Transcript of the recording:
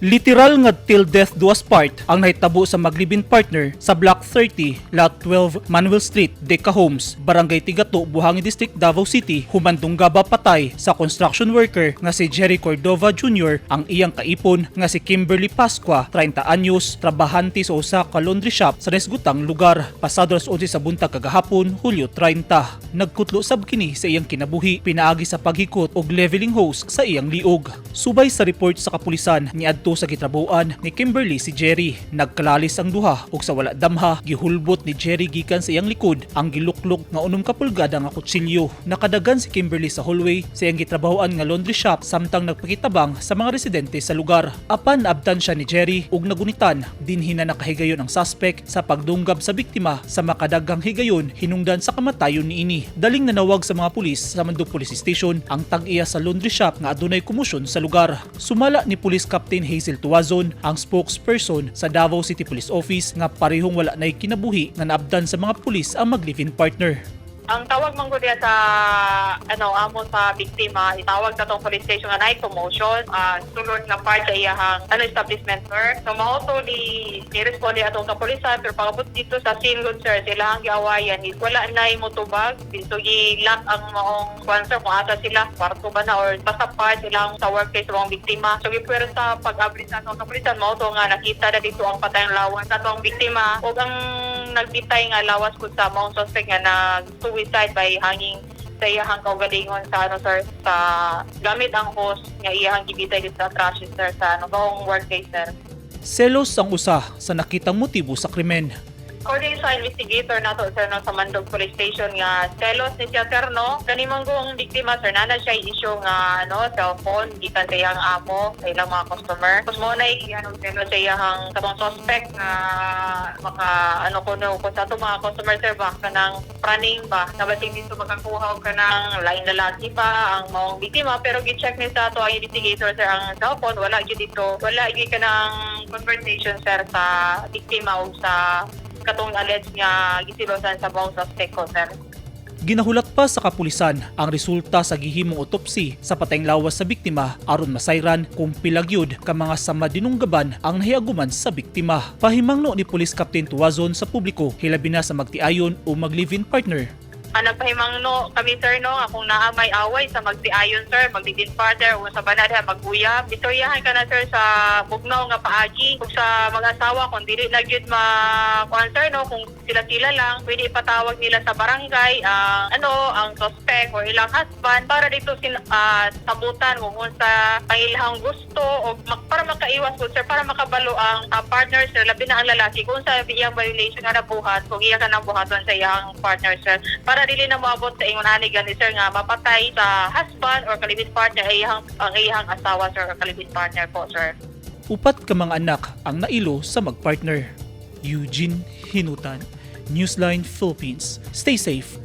Literal nga till death do us part ang nahitabo sa maglibin partner sa Block 30, Lot 12, Manuel Street, Deca Homes, Barangay Tigato, Buhangin District, Davao City. Humandong gaba patay sa construction worker nga si Jerry Cordova Jr. ang iyang kaipon nga si Kimberly Pascua, 30 anyos, trabahante sa usa ka laundry shop sa resgutang lugar. Pasado alas 11 sa buntag kagahapon, Hulyo 30. Nagkutlo sab kini sa iyang kinabuhi pinaagi sa paghikot og leveling hose sa iyang liog. Subay sa report sa kapulisan niadto sa gitrabuan ni Kimberly si Jerry. Nagkalalis ang duha ug sa wala damha gihulbot ni Jerry gikan sa iyang likod ang giluklok nga 6 ka pulgada nga kutsilyo. Nakadagan si Kimberly sa hallway sa iyang gitrabahoan nga laundry shop samtang nagpakitabang sa mga residente sa lugar. Apan naabtan siya ni Jerry ug nagunitan dinhi na nakahigayon ang suspect sa pagdunggab sa biktima sa makadaghang higayon hinungdan sa kamatayon niini. Daling nanawag sa mga pulis sa Mandog Police Station ang tag-iya sa laundry shop nga adunay komosyon sa lugar. Sumala ni Police Captain Hazel Tuazon, ang spokesperson sa Davao City Police Office, nga parehong wala na'y kinabuhi nga naabdan sa mga pulis ang mag-live-in partner. Ang tawag man gud sa amo sa biktima, itawag sa tong police station nga night commotion, sulod nga part sa iyahang establishment, sir. So mao to ni responde atong kapulisan, pero pagabot dito sa scene gud, sir, sila ang giawayan is wala na motubag, so gi-lock ang maong sponsor kung asa sila, kwarto ba na or basta part silang sa workplace sa mga biktima. So gipuwer sa pag-abri sa atong kapulisan, mao to nga nakita na dito ang patayang lawas sa atong biktima ug ang nagbitay nga lawas gud sa maong suspect nga suicide by hanging sa iyahang kaugalingon sa sir, sa gamit ang hose nga iyahang gibitay sa trash, sir, sa maong workplace, sir. Selos ang usa sa nakitang motibo sa krimen. According sa investigator nato, sir, no, sa Mandog Police Station nga selos ni siya, sir, no, kanimang ang biktima, sir, nana siya issue nga cellphone gikan sa iyang amo sa ilang mga customer. Tapos mo na selos sa iyang katong suspect nga maka kuno kung sa itong mga customer, sir, ba kanang praning ba nabating dito makakuha og kanang lain lalaki pa ang maong biktima, pero gi-check ni sa ato ang investigator, sir, ang cellphone wala gyud dito, wala gyud kanang conversation, sir, sa biktima o sa katong alleged nga gisilosan sa bawang suspect ko, sir. Ginahulat pa sa kapulisan ang resulta sa gihimong autopsy sa patayng lawas sa biktima aron masayran kung pilagyod ka mga sama dinunggaban ang nahiaguman sa biktima. Pahimangno ni Police Captain Tuazon sa publiko hilabi na sa magtiayon o mag-live-in partner. Nagpahimangno kami, sir, no, akong naamay away sa magtiayon, sir, magdidin partner o sa banada maguyab. Istoryahan ka na, sir, sa bugnaw nga paagi kung sa mag-asawa kung dili na gyud sir, no, kung sila-sila lang pwede ipatawag nila sa barangay ang suspect or ilang husband para dito sabutan kung sa pangilahang gusto o para makaiwas po, sir, para makabalo ang partner, sir, labi na ang lalaki kung sa iyang violation nga nabuhat kung iya ka nang buhaton sa iyang partner, sir, para dili na moabot sa ingon ani gani, sir, nga mapatay sa husband or kalibin partner ang iyang asawa, sir, or kalibin partner po, sir. Upat ka mga anak ang nailo sa magpartner. Eugene Hinutan, Newsline Philippines. Stay safe